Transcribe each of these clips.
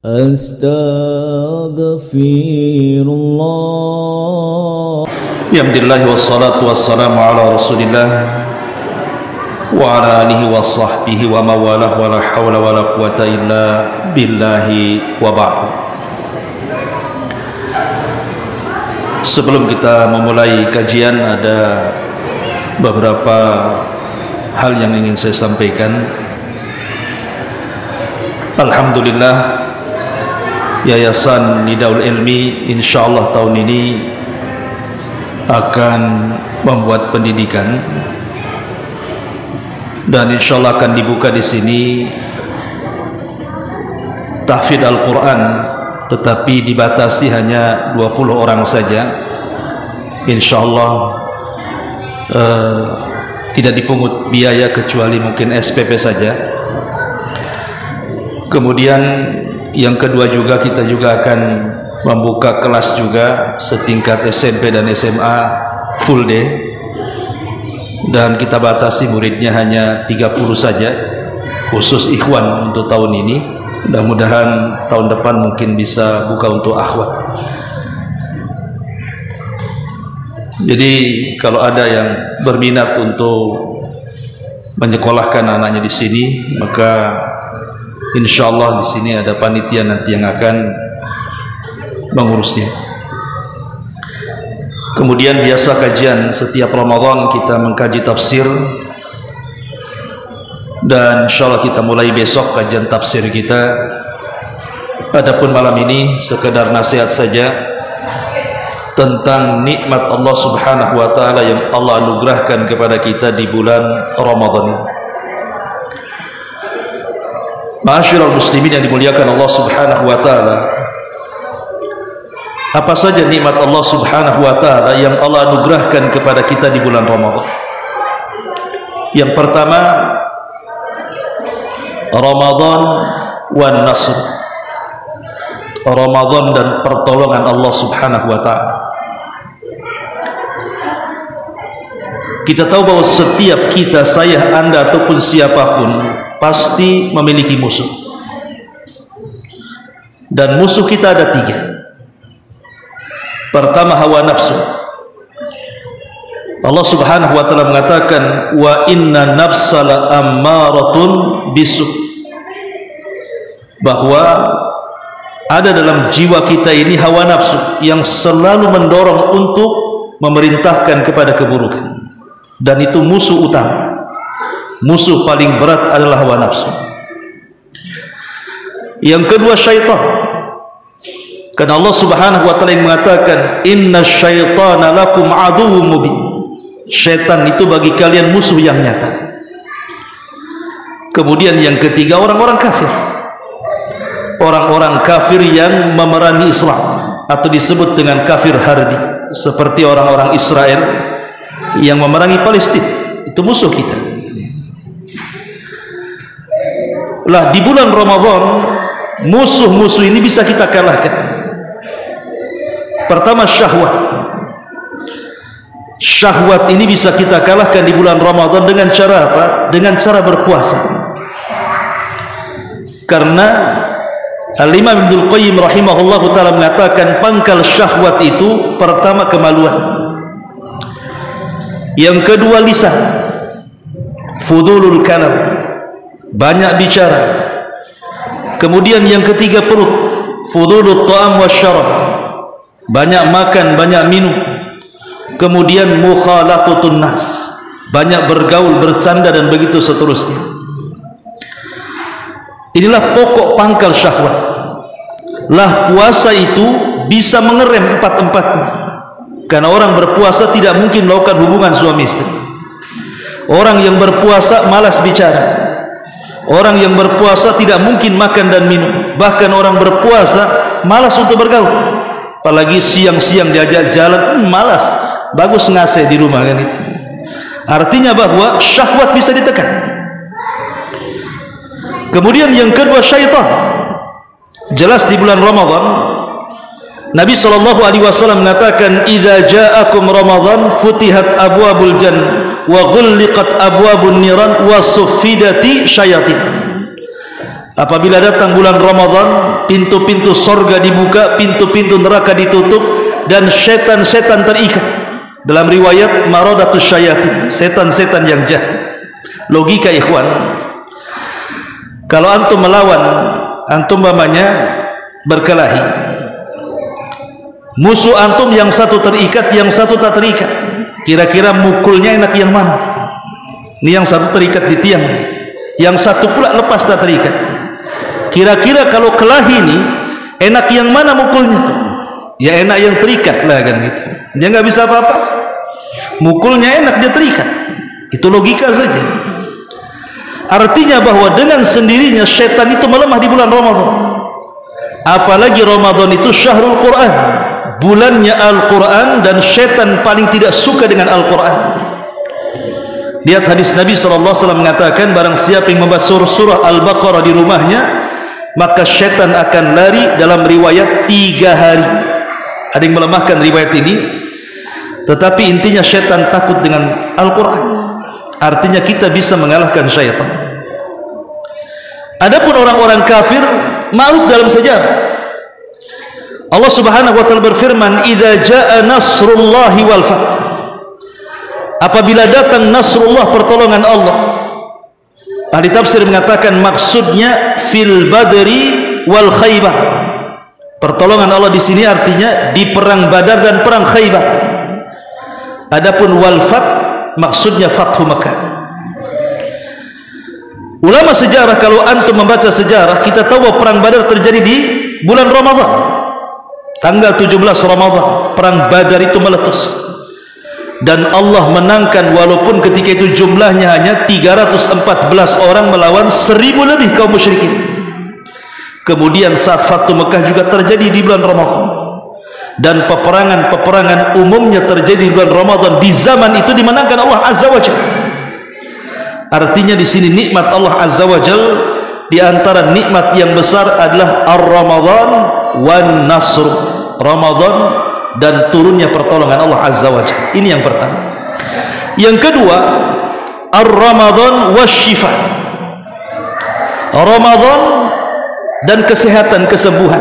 Astaghfirullah. Alhamdulillah wassalatu wassalamu ala Rasulillah wa ala alihi wa sahbihi wa mawalah wa la hawla wa la quwata illa billahi wa ba'du. Sebelum kita memulai kajian, ada beberapa hal yang ingin saya sampaikan. Alhamdulillah, Yayasan Nidaul Ilmi insyaallah tahun ini akan membuat pendidikan, dan insyaallah akan dibuka di sini tahfidz Al-Quran, tetapi dibatasi hanya 20 orang saja. Insyaallah tidak dipungut biaya kecuali mungkin SPP saja. Kemudian yang kedua juga, kita juga akan membuka kelas juga setingkat SMP dan SMA full day, dan kita batasi muridnya hanya 30 saja, khusus ikhwan untuk tahun ini. Mudah-mudahan tahun depan mungkin bisa buka untuk akhwat. Jadi kalau ada yang berminat untuk menyekolahkan anaknya di sini, maka insyaallah di sini ada panitia nanti yang akan mengurusnya. Kemudian biasa kajian setiap Ramadan kita mengkaji tafsir, dan insyaallah kita mulai besok kajian tafsir kita. Adapun malam ini sekedar nasihat saja tentang nikmat Allah Subhanahu wa taala yang Allah anugerahkan kepada kita di bulan Ramadan ini. Ma'asyiral muslimin yang dimuliakan Allah Subhanahu wa taala, apa saja nikmat Allah Subhanahu wa taala yang Allah anugerahkan kepada kita di bulan Ramadan? Yang pertama, Ramadan wan nasr. Ramadan dan pertolongan Allah Subhanahu wa taala. Kita tahu bahwa setiap kita, saya, Anda ataupun siapapun pasti memiliki musuh, dan musuh kita ada 3. Pertama, hawa nafsu. Allah Subhanahu wa taala mengatakan, wa inna nafsala ammaratun bisu, bahwa ada dalam jiwa kita ini hawa nafsu yang selalu mendorong untuk memerintahkan kepada keburukan, dan itu musuh utama. Musuh paling berat adalah hawa nafsu. Yang kedua, syaitan. Karena Allah Subhanahu wa taala yang mengatakan, inna syaitana lakum aduwwum mubin. Syaitan itu bagi kalian musuh yang nyata. Kemudian yang ketiga, orang-orang kafir. Orang-orang kafir yang memerangi Islam, atau disebut dengan kafir harbi, seperti orang-orang Israel yang memerangi Palestina. Itu musuh kita. Lah, di bulan Ramadan musuh-musuh ini bisa kita kalahkan. Pertama, syahwat. Syahwat ini bisa kita kalahkan di bulan Ramadan dengan cara apa? Dengan cara berpuasa. Karena Al-Imam Ibnul Qayyim rahimahullahu ta'ala mengatakan, pangkal syahwat itu pertama kemaluan, yang kedua lisan, fudulul kalam, banyak bicara, kemudian yang ketiga perut, fudulut ta'am wasyarab, banyak makan, banyak minum, kemudian mukhalatutun nas, banyak bergaul, bercanda, dan begitu seterusnya. Inilah pokok pangkal syahwat. Lah, puasa itu bisa mengerem empat-empatnya, karena orang berpuasa tidak mungkin melakukan hubungan suami istri. Orang yang berpuasa malas bicara. Orang yang berpuasa tidak mungkin makan dan minum. Bahkan orang berpuasa malas untuk bergaul, apalagi siang-siang diajak jalan, malas. Bagus ngase di rumah kan itu. Artinya bahwa syahwat bisa ditekan. Kemudian yang kedua, syaitan. Jelas di bulan Ramadan Nabi SAW mengatakan, idza ja'akum Ramadan futihat abwabul jannah wa ghulliqat abwabun niran wa suffidati syayatin. Apabila datang bulan Ramadan, pintu-pintu sorga dibuka, pintu-pintu neraka ditutup, dan setan-setan terikat. Dalam riwayat maradatus syayatin, setan-setan yang jahat. Logika ikhwan, kalau antum melawan, antum mamanya berkelahi, musuh antum yang satu terikat, yang satu tak terikat, kira-kira mukulnya enak yang mana? Ini yang satu terikat di tiang, yang satu pula lepas tak terikat. Kira-kira kalau kelahi ini enak yang mana mukulnya? Ya enak yang terikat lah kan gitu. Dia nggak bisa apa-apa. Mukulnya enak, dia terikat. Itu logika saja. Artinya bahwa dengan sendirinya setan itu melemah di bulan Ramadan. Apalagi Ramadan itu syahrul Quran, bulannya Al-Quran, dan setan paling tidak suka dengan Al-Quran. Lihat hadis Nabi SAW mengatakan, barang siapa yang membaca surah Al-Baqarah di rumahnya, maka setan akan lari. Dalam riwayat 3 hari. Ada yang melemahkan riwayat ini, tetapi intinya setan takut dengan Al-Quran. Artinya kita bisa mengalahkan syaitan. Adapun orang-orang kafir, ma'ruf dalam sejarah. Allah Subhanahu wa taala berfirman, "Idza jaa nasrullahi wal fath." Apabila datang nasrullah, pertolongan Allah. Ahli tafsir mengatakan maksudnya fil badri wal khaybar. Pertolongan Allah di sini artinya di perang Badar dan perang Khaybar. Adapun wal fath maksudnya Fathu Makkah. Ulama sejarah, kalau antum membaca sejarah, kita tahu bahwa perang Badar terjadi di bulan Ramadan. Tanggal 17 Ramadan, perang Badar itu meletus. Dan Allah menangkan, walaupun ketika itu jumlahnya hanya 314 orang melawan 1000 lebih kaum musyrikin. Kemudian saat Fathu Mekah juga terjadi di bulan Ramadan. Dan peperangan-peperangan umumnya terjadi di bulan Ramadan. Di zaman itu dimenangkan Allah Azza wa Jalla. Artinya di sini nikmat Allah Azza wa Jalla, di antara nikmat yang besar adalah Ar-Ramadan wan Nasr. Ramadan dan turunnya pertolongan Allah Azza wa Jalla. Ini yang pertama. Yang kedua, Ar-Ramadan wasyifa. Ramadan dan kesehatan, kesembuhan.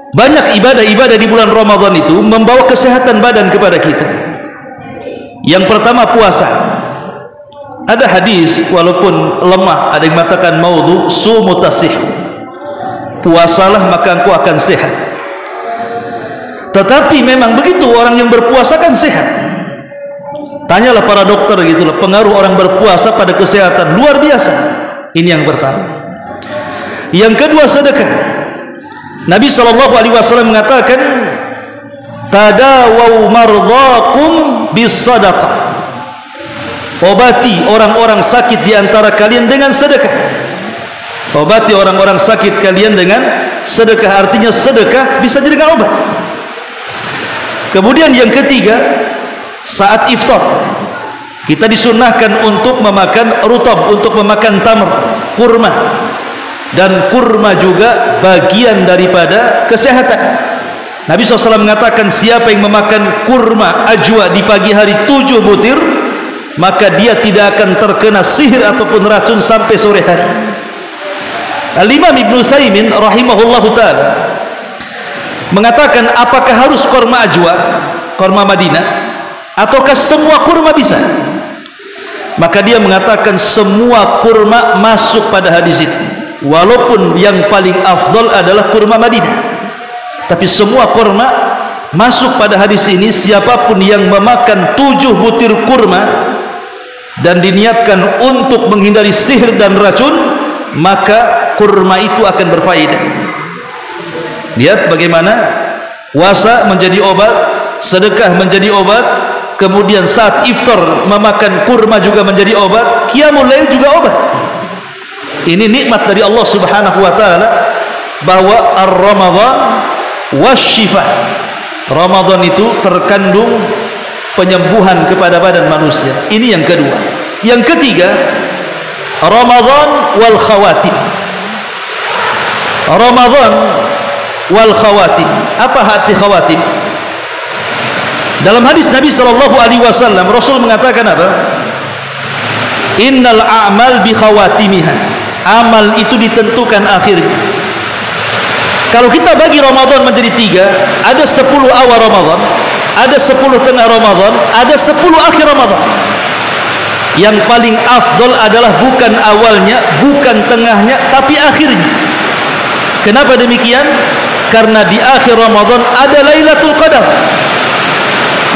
Banyak ibadah-ibadah di bulan Ramadan itu membawa kesehatan badan kepada kita. Yang pertama, puasa. Ada hadis, walaupun lemah, ada yang mengatakan maudhu, sumu tasihhu. Puasalah maka engkau akan sehat. Tetapi memang begitu, orang yang berpuasa kan sehat. Tanyalah para dokter gitulah, pengaruh orang berpuasa pada kesehatan luar biasa. Ini yang pertama. Yang kedua, sedekah. Nabi SAW mengatakan, tadawaw mardhakum bisadaqah. Obati orang-orang sakit di antara kalian dengan sedekah. Obati orang-orang sakit kalian dengan sedekah. Artinya sedekah bisa jadi dengan obat. Kemudian yang ketiga, saat iftar kita disunnahkan untuk memakan rutab, untuk memakan tamr, kurma. Dan kurma juga bagian daripada kesehatan. Nabi SAW mengatakan, siapa yang memakan kurma ajwa di pagi hari 7 butir, maka dia tidak akan terkena sihir ataupun racun sampai sore hari. Al-Imam Ibn Utsaimin rahimahullahu ta'ala mengatakan, apakah harus kurma ajwa, kurma Madinah, ataukah semua kurma bisa? Maka dia mengatakan semua kurma masuk pada hadis itu, walaupun yang paling afdal adalah kurma Madinah. Tapi semua kurma masuk pada hadis ini. Siapapun yang memakan 7 butir kurma dan diniatkan untuk menghindari sihir dan racun, maka kurma itu akan berfaedah. Lihat bagaimana puasa menjadi obat, sedekah menjadi obat, kemudian saat iftar memakan kurma juga menjadi obat, qiyamul lail juga obat. Ini nikmat dari Allah Subhanahu wa taala, bahwa Ar-Ramadan wasyifa. Ramadan itu terkandung penyembuhan kepada badan manusia. Ini yang kedua. Yang ketiga, Ramadan wal khawatim. Ramadan wal khawatim. Apa arti khawatim? Dalam hadis Nabi SAW, Rasul mengatakan apa? Innal a'mal bi khawatimiha. amal itu ditentukan akhirnya. Kalau kita bagi Ramadan menjadi 3, ada 10 awal Ramadan, ada 10 tengah Ramadan, ada 10 akhir Ramadan. Yang paling afdal adalah bukan awalnya, bukan tengahnya, tapi akhirnya. Kenapa demikian? Karena di akhir Ramadan ada Lailatul Qadar.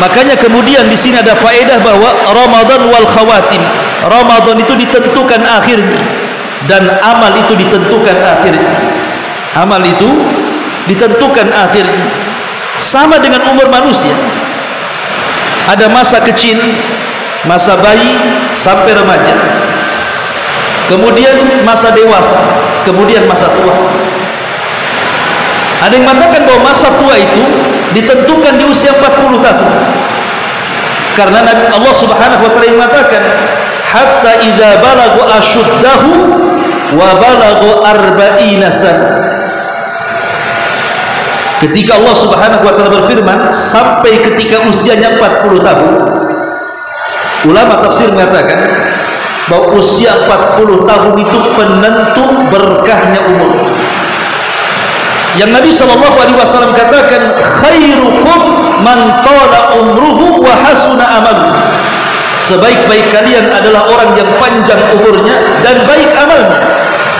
Makanya kemudian di sini ada faedah bahwa Ramadan wal khawatim. Ramadan itu ditentukan akhirnya dan amal itu ditentukan akhirnya. Amal itu ditentukan akhirnya. Sama dengan umur manusia. Ada masa kecil, masa bayi sampai remaja. Kemudian masa dewasa, kemudian masa tua. Ada yang mengatakan bahwa masa tua itu ditentukan di usia 40 tahun. Karena Allah Subhanahu wa taala mengatakan, hatta idza balagu ashuddahu wa balagu arba'ina sana. Ketika Allah Subhanahu wa taala berfirman sampai ketika usianya 40 tahun. Ulama tafsir mengatakan bahwa usia 40 tahun itu penentu berkahnya umur. Yang Nabi SAW katakan, khairukum man tala umruhu wa hasuna amaluhu. Sebaik-baik kalian adalah orang yang panjang umurnya dan baik amalnya.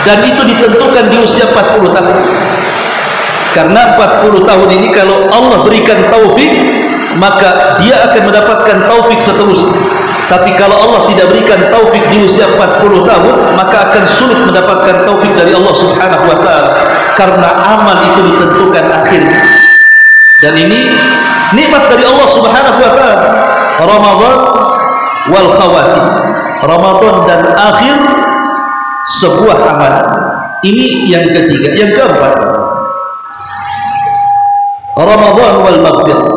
Dan itu ditentukan di usia 40 tahun. Karena 40 tahun ini kalau Allah berikan taufik, maka dia akan mendapatkan taufik seterusnya. Tapi kalau Allah tidak berikan taufik di usia 40 tahun, maka akan sulit mendapatkan taufik dari Allah Subhanahu wa taala. Karena amal itu ditentukan akhirnya. Dan ini nikmat dari Allah Subhanahu wa taala. Ramadan wal khawatim. Ramadan dan akhir sebuah amal. Ini yang ketiga. Yang keempat, Ramadan wal maghfirah.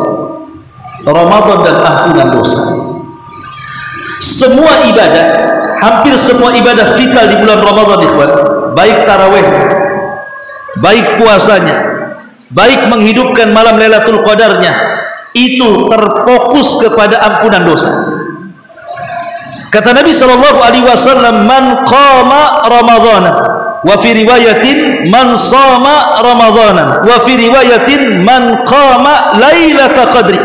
Ramadan dan ampunan dosa. Semua ibadah, hampir semua ibadah vital di bulan Ramadan, ikhwan, baik tarawihnya, baik puasanya, baik menghidupkan malam Lailatul Qadarnya, itu terfokus kepada ampunan dosa. Kata Nabi SAW, man qama ramadhana, wa fi riwayatin man sama ramadhana, wa fi riwayatin man qama lailata qadri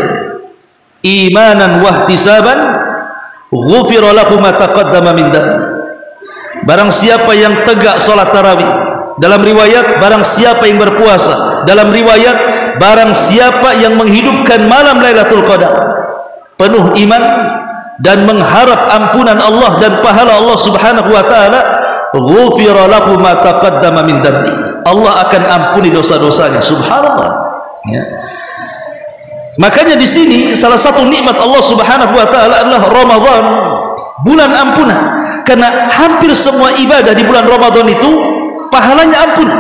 imanan wa ihtisaban ghufira lahu ma taqaddama min dhanbi. Barang siapa yang tegak salat tarawih, dalam riwayat barang siapa yang berpuasa, dalam riwayat barang siapa yang menghidupkan malam Lailatul Qadar penuh iman dan mengharap ampunan Allah dan pahala Allah Subhanahu wa taala, ghufira lahu ma taqaddama min dhanbi. Allah akan ampuni dosa-dosanya. Subhanallah. Ya. Makanya di sini salah satu nikmat Allah Subhanahu wa taala adalah Ramadan, bulan ampunan. Karena hampir semua ibadah di bulan Ramadan itu pahalanya ampunan.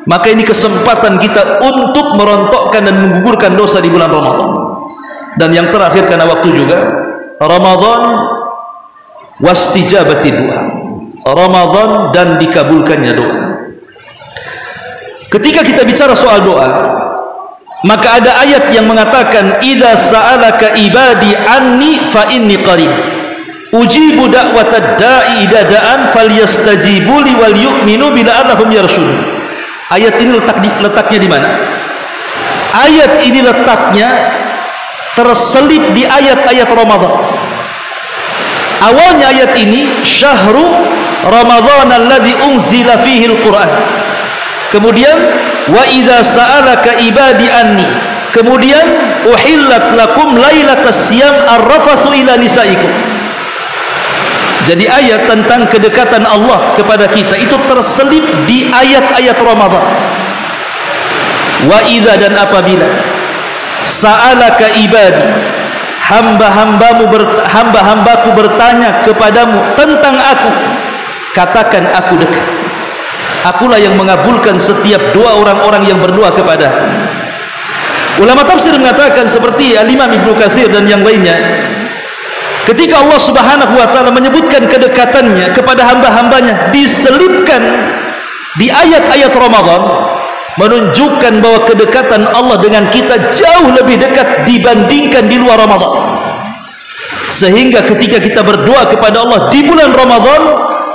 Maka ini kesempatan kita untuk merontokkan dan menggugurkan dosa di bulan Ramadan. Dan yang terakhir karena waktu juga, Ramadan wastijabati doa. Ramadan dan dikabulkannya doa. Ketika kita bicara soal doa, maka ada ayat yang mengatakan, idza sa'alaka ibadi anni fa inni qarib ujibu da'watad da'i idza da'an falyastajibu li wal yu'minu bila'allahum yarshudun. Ayat ini letaknya di mana? Ayat ini letaknya terselip di ayat-ayat Ramadan. Awalnya ayat ini syahru Ramadan alladzi unzila fihi al-Qur'an. Kemudian wa idza sa'alaka ibadi anni. Kemudian uhillat lakum lailatas siyam ar-rafathu ila nisaikum. Jadi ayat tentang kedekatan Allah kepada kita itu terselip di ayat-ayat Ramadan. Wa idza, dan apabila sa'alaka ibadi, hamba-hambaku bertanya kepadamu tentang aku, katakan aku dekat. Akulah yang mengabulkan setiap doa orang-orang yang berdoa kepada aku. Ulama tafsir mengatakan seperti Al-Imam Ibnu Katsir dan yang lainnya, ketika Allah Subhanahu wa taala menyebutkan kedekatannya kepada hamba-hambanya diselipkan di ayat-ayat Ramadan, menunjukkan bahwa kedekatan Allah dengan kita jauh lebih dekat dibandingkan di luar Ramadan. Sehingga ketika kita berdoa kepada Allah di bulan Ramadan,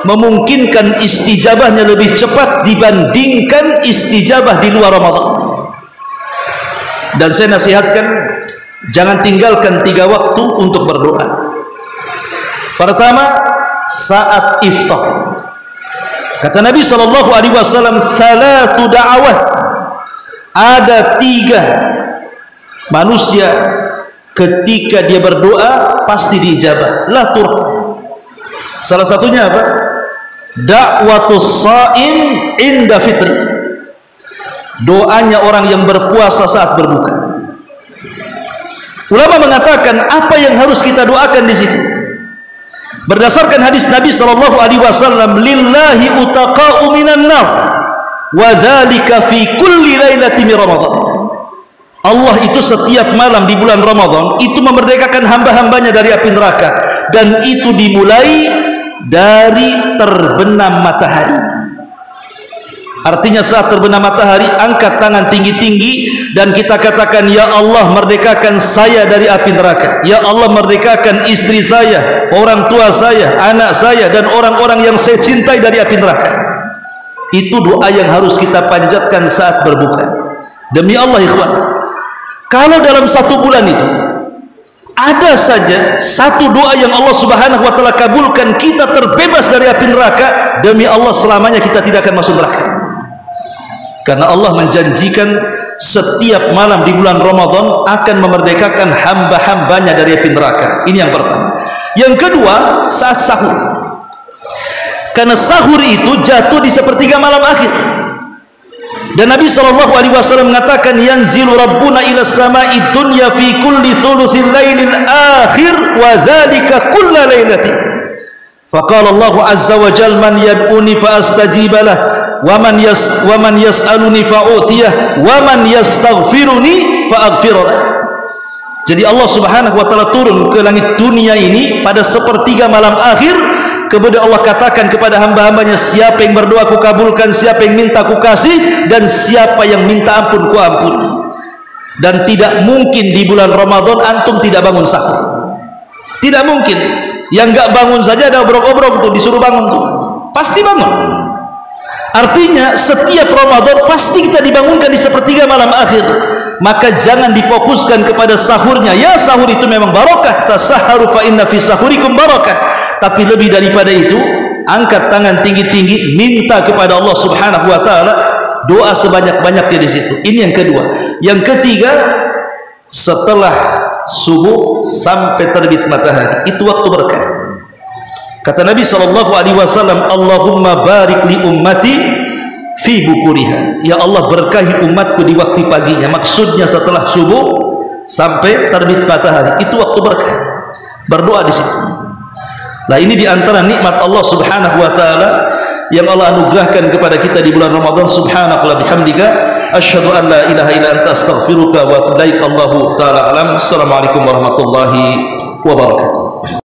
memungkinkan istijabahnya lebih cepat dibandingkan istijabah di luar Ramadan. Dan saya nasihatkan, jangan tinggalkan 3 waktu untuk berdoa. Pertama, saat iftar. Kata Nabi SAW, "Thalathu da'awat." Ada 3 manusia ketika dia berdoa pasti diijabah. La tur. Salah satunya apa? Da'watus sha'im inda fitri. Doanya orang yang berpuasa saat berbuka. Ulama mengatakan apa yang harus kita doakan di situ? Berdasarkan hadis Nabi SAW, "Lillahi utaqa'u minan nar, wa dzalika fi kulli lailatin min Ramadan." Allah itu setiap malam di bulan Ramadan itu memerdekakan hamba-hambanya dari api neraka, dan itu dimulai dari terbenam matahari. Artinya saat terbenam matahari, angkat tangan tinggi-tinggi dan kita katakan, "Ya Allah, merdekakan saya dari api neraka. Ya Allah, merdekakan istri saya, orang tua saya, anak saya, dan orang-orang yang saya cintai dari api neraka." Itu doa yang harus kita panjatkan saat berbuka. Demi Allah ikhwan, kalau dalam 1 bulan itu ada saja 1 doa yang Allah Subhanahu wa taala kabulkan, kita terbebas dari api neraka, demi Allah selamanya kita tidak akan masuk neraka. Karena Allah menjanjikan setiap malam di bulan Ramadan akan memerdekakan hamba-hambanya dari api neraka. Ini yang pertama. Yang kedua, saat sahur. Karena sahur itu jatuh di sepertiga malam akhir. Dan Nabi SAW mengatakan, "Yanzilu Rabbuna ila samai dunya fi kulli thuluthil lailil akhir wa dzalika kulla lailatin." Faqala Allah azza wa jalla, "Man yad'uni fa astajiba lah, wa man yas'aluni fa utiyah, wa man yastaghfiruni fa aghfir lah." Jadi Allah Subhanahu wa taala turun ke langit dunia ini pada sepertiga malam akhir. Kemudian Allah katakan kepada hamba-hambanya, siapa yang berdoa ku kabulkan, siapa yang minta ku kasih, dan siapa yang minta ampun ku ampuni. Dan tidak mungkin di bulan Ramadan antum tidak bangun sahur. Tidak mungkin. Yang enggak bangun saja ada obrok-obrok tuh, disuruh bangun tuh, pasti bangun. Artinya setiap Ramadan pasti kita dibangunkan di sepertiga malam akhir. Maka jangan difokuskan kepada sahurnya. Ya, sahur itu memang barakah, tasahharu fa inna fi sahurikum barakah. Tapi lebih daripada itu, angkat tangan tinggi-tinggi, minta kepada Allah Subhanahu wa taala, doa sebanyak-banyaknya di situ. Ini yang kedua. Yang ketiga, setelah subuh sampai terbit matahari, itu waktu berkah. Kata Nabi SAW, "Allahumma barik li ummati fi bukuriha." Ya Allah, berkahi umatku di waktu paginya. Maksudnya setelah subuh sampai terbit matahari, itu waktu berkah. Berdoa di situ. Nah, ini diantara nikmat Allah Subhanahu wa taala yang Allah anugerahkan kepada kita di bulan Ramadan. Subhanallah bihamdika, asyhadu an la ilaha illa anta, astaghfiruka wa atubu ilaik. Allahu taala alam. Assalamualaikum warahmatullahi wabarakatuh.